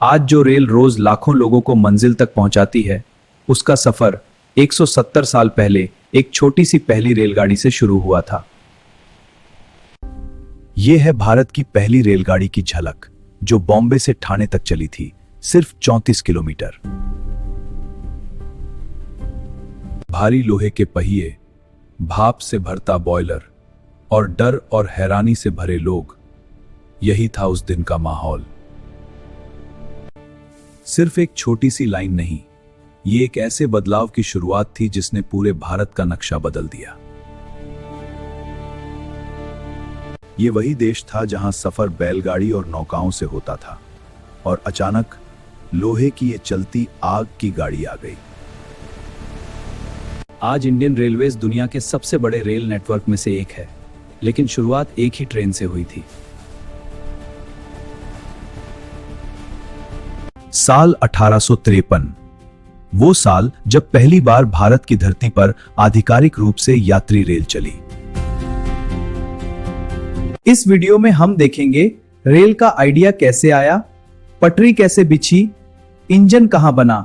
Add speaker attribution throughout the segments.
Speaker 1: आज जो रेल रोज लाखों लोगों को मंजिल तक पहुंचाती है, उसका सफर 170 साल पहले एक छोटी सी पहली रेलगाड़ी से शुरू हुआ था। यह है भारत की पहली रेलगाड़ी की झलक, जो बॉम्बे से ठाणे तक चली थी, सिर्फ 34 किलोमीटर। भारी लोहे के पहिए, भाप से भरता बॉयलर और डर और हैरानी से भरे लोग, यही था उस दिन का माहौल। सिर्फ एक छोटी सी लाइन नहीं, ये एक ऐसे बदलाव की शुरुआत थी जिसने पूरे भारत का नक्शा बदल दिया। ये वही देश था जहां सफर बैलगाड़ी और नौकाओं से होता था, और अचानक लोहे की ये चलती आग की गाड़ी आ गई। आज इंडियन रेलवेज दुनिया के सबसे बड़े रेल नेटवर्क में से एक है, लेकिन शुरुआत एक ही ट्रेन से हुई थी। साल 1853, वो साल जब पहली बार भारत की धरती पर आधिकारिक रूप से यात्री रेल चली। इस वीडियो में हम देखेंगे रेल का आइडिया कैसे आया, पटरी कैसे बिछी, इंजन कहां बना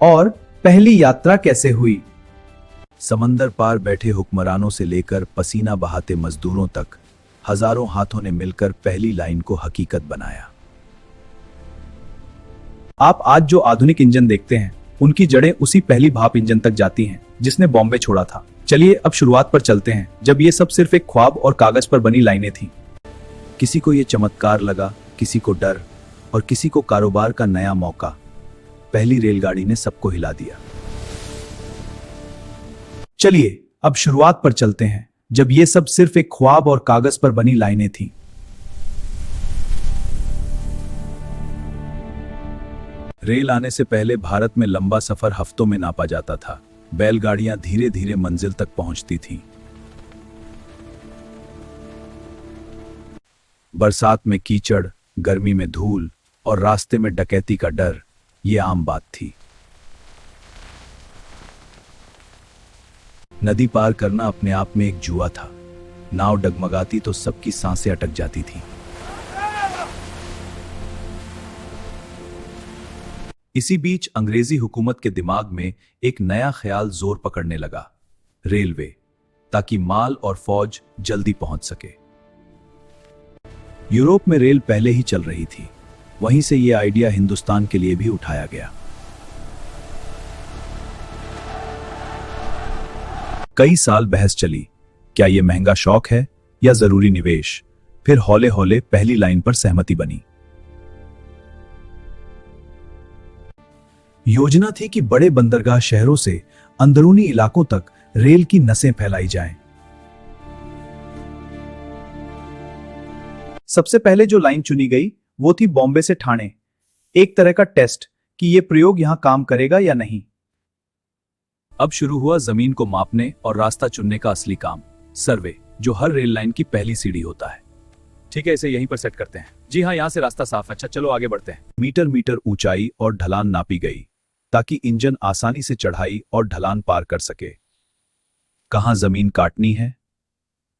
Speaker 1: और पहली यात्रा कैसे हुई। समंदर पार बैठे हुक्मरानों से लेकर पसीना बहाते मजदूरों तक हजारों हाथों ने मिलकर पहली लाइन को हकीकत बनाया। आप आज जो आधुनिक इंजन देखते हैं, उनकी जड़ें उसी पहली भाप इंजन तक जाती हैं जिसने बॉम्बे छोड़ा था। चलिए अब शुरुआत पर चलते हैं, जब ये सब सिर्फ एक ख्वाब और कागज पर बनी लाइनें थीं। किसी को ये चमत्कार लगा, किसी को डर और किसी को कारोबार का नया मौका। पहली रेलगाड़ी ने सबको हिला दिया। चलिए अब शुरुआत पर चलते हैं, जब ये सब सिर्फ एक ख्वाब और कागज पर बनी लाइनें थीं। रेल आने से पहले भारत में लंबा सफर हफ्तों में नापा जाता था। बैलगाड़ियां धीरे धीरे मंजिल तक पहुंचती थीं। बरसात में कीचड़, गर्मी में धूल और रास्ते में डकैती का डर, यह आम बात थी। नदी पार करना अपने आप में एक जुआ था। नाव डगमगाती तो सबकी सांसें अटक जाती थीं। इसी बीच अंग्रेजी हुकूमत के दिमाग में एक नया ख्याल जोर पकड़ने लगा, रेलवे, ताकि माल और फौज जल्दी पहुंच सके। यूरोप में रेल पहले ही चल रही थी, वहीं से यह आइडिया हिंदुस्तान के लिए भी उठाया गया। कई साल बहस चली, क्या यह महंगा शौक है या जरूरी निवेश। फिर हौले हौले पहली लाइन पर सहमति बनी। योजना थी कि बड़े बंदरगाह शहरों से अंदरूनी इलाकों तक रेल की नसें फैलाई जाएं। सबसे पहले जो लाइन चुनी गई वो थी बॉम्बे से ठाणे, एक तरह का टेस्ट कि यह प्रयोग यहां काम करेगा या नहीं। अब शुरू हुआ जमीन को मापने और रास्ता चुनने का असली काम, सर्वे, जो हर रेल लाइन की पहली सीढ़ी होता है। ठीक है, इसे यहीं पर सेट करते हैं। जी हाँ, यहां से रास्ता साफ है। अच्छा चलो आगे बढ़ते हैं। मीटर मीटर ऊंचाई और ढलान नापी गई ताकि इंजन आसानी से चढ़ाई और ढलान पार कर सके। कहां जमीन काटनी है,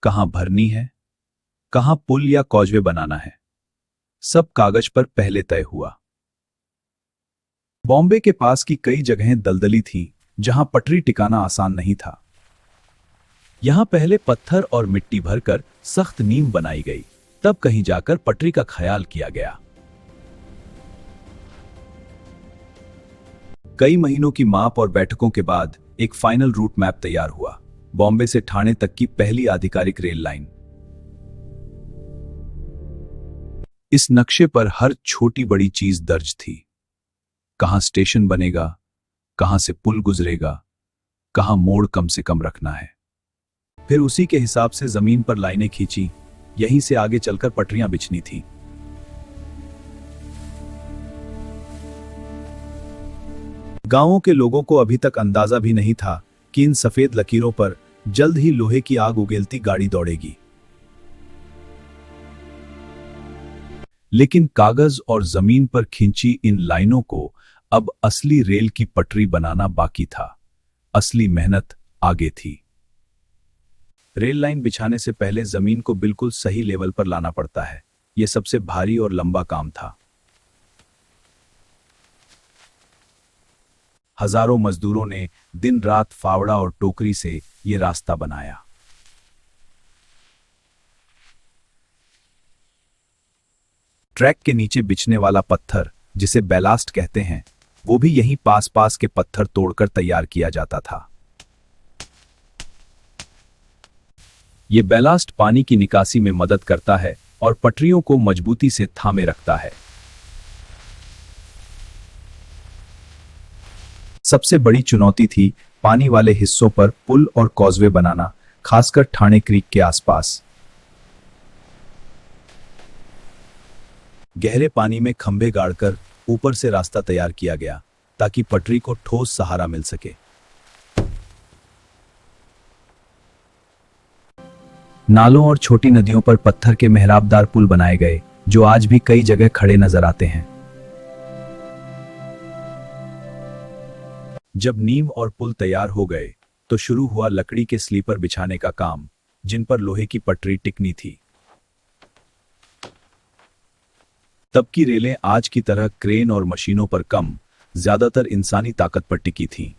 Speaker 1: कहां भरनी है, कहां पुल या कॉजवे बनाना है, सब कागज पर पहले तय हुआ। बॉम्बे के पास की कई जगहें दलदली थीं, जहां पटरी टिकाना आसान नहीं था। यहां पहले पत्थर और मिट्टी भरकर सख्त नींव बनाई गई, तब कहीं जाकर पटरी का ख्याल किया गया। कई महीनों की माप और बैठकों के बाद एक फाइनल रूट मैप तैयार हुआ, बॉम्बे से ठाणे तक की पहली आधिकारिक रेल लाइन। इस नक्शे पर हर छोटी बड़ी चीज दर्ज थी। कहां स्टेशन बनेगा, कहां से पुल गुजरेगा, कहां मोड़ कम से कम रखना है। फिर उसी के हिसाब से जमीन पर लाइनें खींची, यहीं से आगे चलकर पटरियां बिछनी थी। गांवों के लोगों को अभी तक अंदाजा भी नहीं था कि इन सफेद लकीरों पर जल्द ही लोहे की आग उगलती गाड़ी दौड़ेगी। लेकिन कागज और जमीन पर खींची इन लाइनों को अब असली रेल की पटरी बनाना बाकी था। असली मेहनत आगे थी। रेल लाइन बिछाने से पहले जमीन को बिल्कुल सही लेवल पर लाना पड़ता है। यह सबसे भारी और लंबा काम था। हजारों मजदूरों ने दिन रात फावड़ा और टोकरी से ये रास्ता बनाया। ट्रैक के नीचे बिछने वाला पत्थर, जिसे बैलास्ट कहते हैं, वो भी यहीं पास पास के पत्थर तोड़कर तैयार किया जाता था। ये बैलास्ट पानी की निकासी में मदद करता है और पटरियों को मजबूती से थामे रखता है। सबसे बड़ी चुनौती थी पानी वाले हिस्सों पर पुल और कॉजवे बनाना, खासकर ठाणे क्रीक के आसपास। गहरे पानी में खंभे गाड़कर ऊपर से रास्ता तैयार किया गया ताकि पटरी को ठोस सहारा मिल सके। नालों और छोटी नदियों पर पत्थर के मेहराबदार पुल बनाए गए, जो आज भी कई जगह खड़े नजर आते हैं। जब नींव और पुल तैयार हो गए तो शुरू हुआ लकड़ी के स्लीपर बिछाने का काम, जिन पर लोहे की पटरी टिकनी थी। तब की रेलें आज की तरह क्रेन और मशीनों पर कम, ज्यादातर इंसानी ताकत पर टिकी थीं।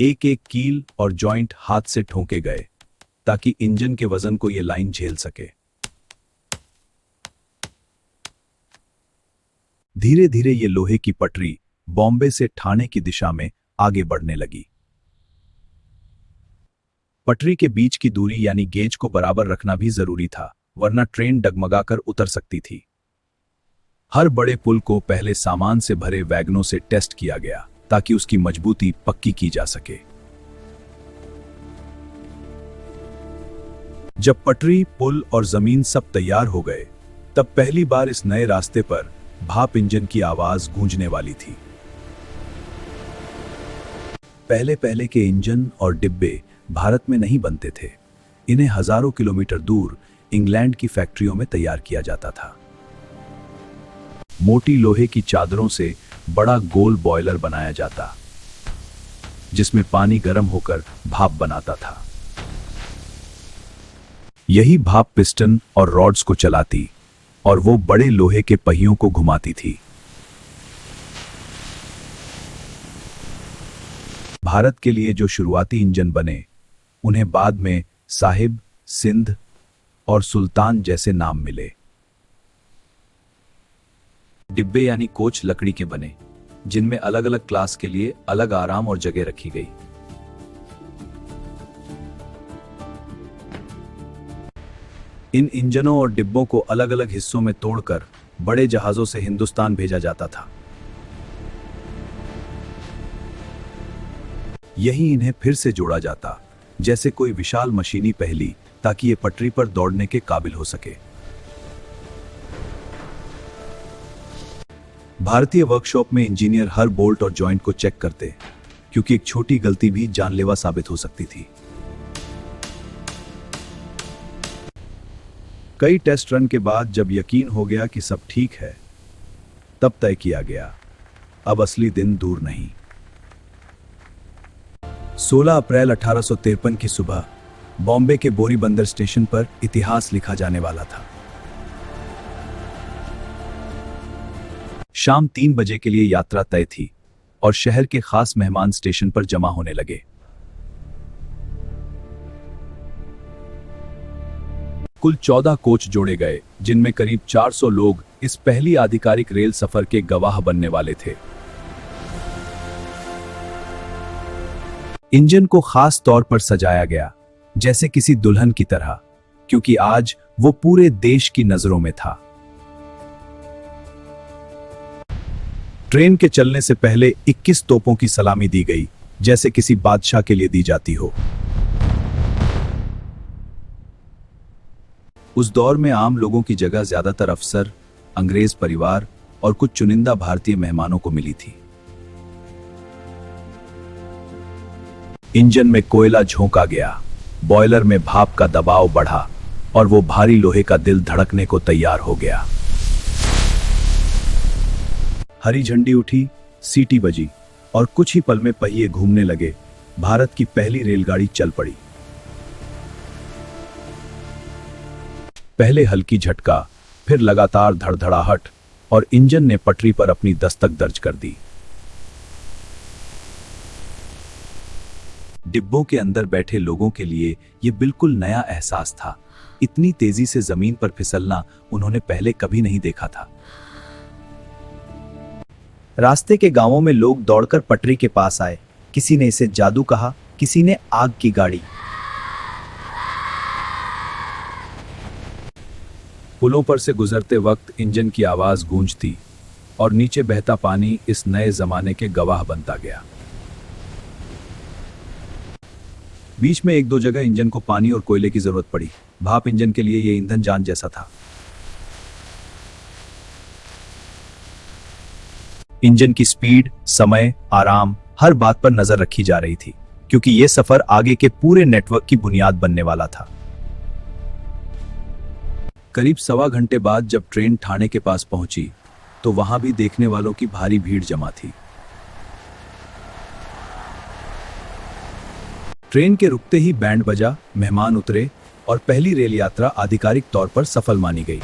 Speaker 1: एक एक कील और जॉइंट हाथ से ठोके गए ताकि इंजन के वजन को यह लाइन झेल सके। धीरे धीरे ये लोहे की पटरी बॉम्बे से ठाणे की दिशा में आगे बढ़ने लगी। पटरी के बीच की दूरी यानी गेज को बराबर रखना भी जरूरी था, वरना ट्रेन डगमगाकर उतर सकती थी। हर बड़े पुल को पहले सामान से भरे वैगनों से टेस्ट किया गया ताकि उसकी मजबूती पक्की की जा सके। जब पटरी, पुल और जमीन सब तैयार हो गए, तब पहली बार इस नए रास्ते पर भाप इंजन की आवाज गूंजने वाली थी। पहले पहले के इंजन और डिब्बे भारत में नहीं बनते थे। इन्हें हजारों किलोमीटर दूर इंग्लैंड की फैक्ट्रियों में तैयार किया जाता था। मोटी लोहे की चादरों से बड़ा गोल बॉयलर बनाया जाता, जिसमें पानी गर्म होकर भाप बनाता था। यही भाप पिस्टन और रॉड्स को चलाती और वो बड़े लोहे के पहियों को घुमाती थी। भारत के लिए जो शुरुआती इंजन बने, उन्हें बाद में साहिब, सिंध और सुल्तान जैसे नाम मिले। डिब्बे यानी कोच लकड़ी के बने, जिनमें अलग अलग क्लास के लिए अलग आराम और जगह रखी गई। इन इंजनों और डिब्बों को अलग अलग हिस्सों में तोड़कर बड़े जहाजों से हिंदुस्तान भेजा जाता था। यही इन्हें फिर से जोड़ा जाता, जैसे कोई विशाल मशीनी पहली, ताकि ये पटरी पर दौड़ने के काबिल हो सके। भारतीय वर्कशॉप में इंजीनियर हर बोल्ट और जॉइंट को चेक करते, क्योंकि एक छोटी गलती भी जानलेवा साबित हो सकती थी। कई टेस्ट रन के बाद जब यकीन हो गया कि सब ठीक है, तब तय किया गया, अब असली दिन दूर नहीं। 16 अप्रैल 1853 की सुबह बॉम्बे के बोरीबंदर स्टेशन पर इतिहास लिखा जाने वाला था। शाम 3 बजे के लिए यात्रा तय थी और शहर के खास मेहमान स्टेशन पर जमा होने लगे। कुल 14 कोच जोड़े गए, जिनमें करीब 400 लोग इस पहली आधिकारिक रेल सफर के गवाह बनने वाले थे। इंजन को खास तौर पर सजाया गया, जैसे किसी दुल्हन की तरह, क्योंकि आज वो पूरे देश की नजरों में था। ट्रेन के चलने से पहले 21 तोपों की सलामी दी गई, जैसे किसी बादशाह के लिए दी जाती हो। उस दौर में आम लोगों की जगह ज्यादातर अफसर, अंग्रेज परिवार और कुछ चुनिंदा भारतीय मेहमानों को मिली थी। इंजन में कोयला झोंका गया, बॉयलर में भाप का दबाव बढ़ा और वो भारी लोहे का दिल धड़कने को तैयार हो गया। हरी झंडी उठी, सीटी बजी और कुछ ही पल में पहिए घूमने लगे। भारत की पहली रेलगाड़ी चल पड़ी। पहले हल्की झटका, फिर लगातार धड़धड़ाहट और इंजन ने पटरी पर अपनी दस्तक दर्ज कर दी। डिब्बों के अंदर बैठे लोगों के लिए यह बिल्कुल नया एहसास था। इतनी तेजी से जमीन पर फिसलना उन्होंने पहले कभी नहीं देखा था। रास्ते के गांवों में लोग दौड़कर पटरी के पास आए। किसी ने इसे जादू कहा, किसी ने आग की गाड़ी। पुलों पर से गुजरते वक्त इंजन की आवाज गूंजती और नीचे बहता पानी इस नए जमाने के गवाह बनता गया। बीच में एक दो जगह इंजन को पानी और कोयले की जरूरत पड़ी। भाप इंजन के लिए यह ईंधन जान जैसा था। इंजन की स्पीड, समय, आराम, हर बात पर नजर रखी जा रही थी, क्योंकि यह सफर आगे के पूरे नेटवर्क की बुनियाद बनने वाला था। करीब सवा घंटे बाद जब ट्रेन ठाणे के पास पहुंची, तो वहां भी देखने वालों की भारी भीड़ जमा थी। ट्रेन के रुकते ही बैंड बजा, मेहमान उतरे और पहली रेल यात्रा आधिकारिक तौर पर सफल मानी गई।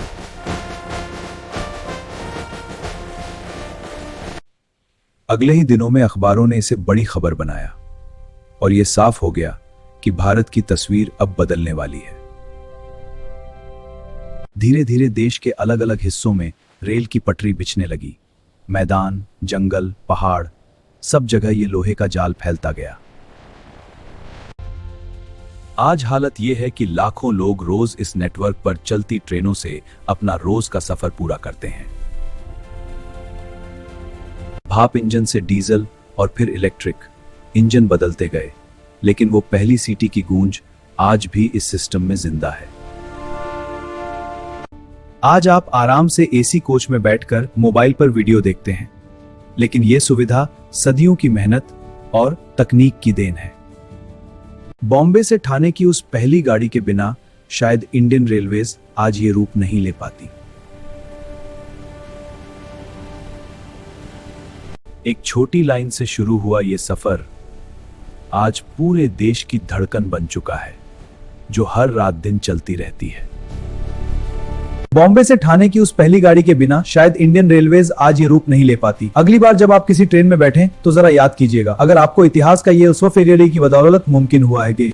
Speaker 1: अगले ही दिनों में अखबारों ने इसे बड़ी खबर बनाया और यह साफ हो गया कि भारत की तस्वीर अब बदलने वाली है। धीरे धीरे देश के अलग अलग हिस्सों में रेल की पटरी बिछने लगी। मैदान, जंगल, पहाड़, सब जगह ये लोहे का जाल फैलता गया। आज हालत यह है कि लाखों लोग रोज इस नेटवर्क पर चलती ट्रेनों से अपना रोज का सफर पूरा करते हैं। भाप इंजन से डीजल और फिर इलेक्ट्रिक, इंजन बदलते गए, लेकिन वो पहली सीटी की गूंज आज भी इस सिस्टम में जिंदा है। आज आप आराम से एसी कोच में बैठकर मोबाइल पर वीडियो देखते हैं, लेकिन यह सुविधा सदियों की मेहनत और तकनीक की देन है। बॉम्बे से ठाणे की उस पहली गाड़ी के बिना शायद इंडियन रेलवेज आज ये रूप नहीं ले पाती। एक छोटी लाइन से शुरू हुआ ये सफर आज पूरे देश की धड़कन बन चुका है, जो हर रात दिन चलती रहती है। बॉम्बे से ठाणे की उस पहली गाड़ी के बिना शायद इंडियन रेलवेज आज ये रूप नहीं ले पाती। अगली बार जब आप किसी ट्रेन में बैठें तो जरा याद कीजिएगा, अगर आपको इतिहास का ये उस फेरियर की बदौलत मुमकिन हुआ है कि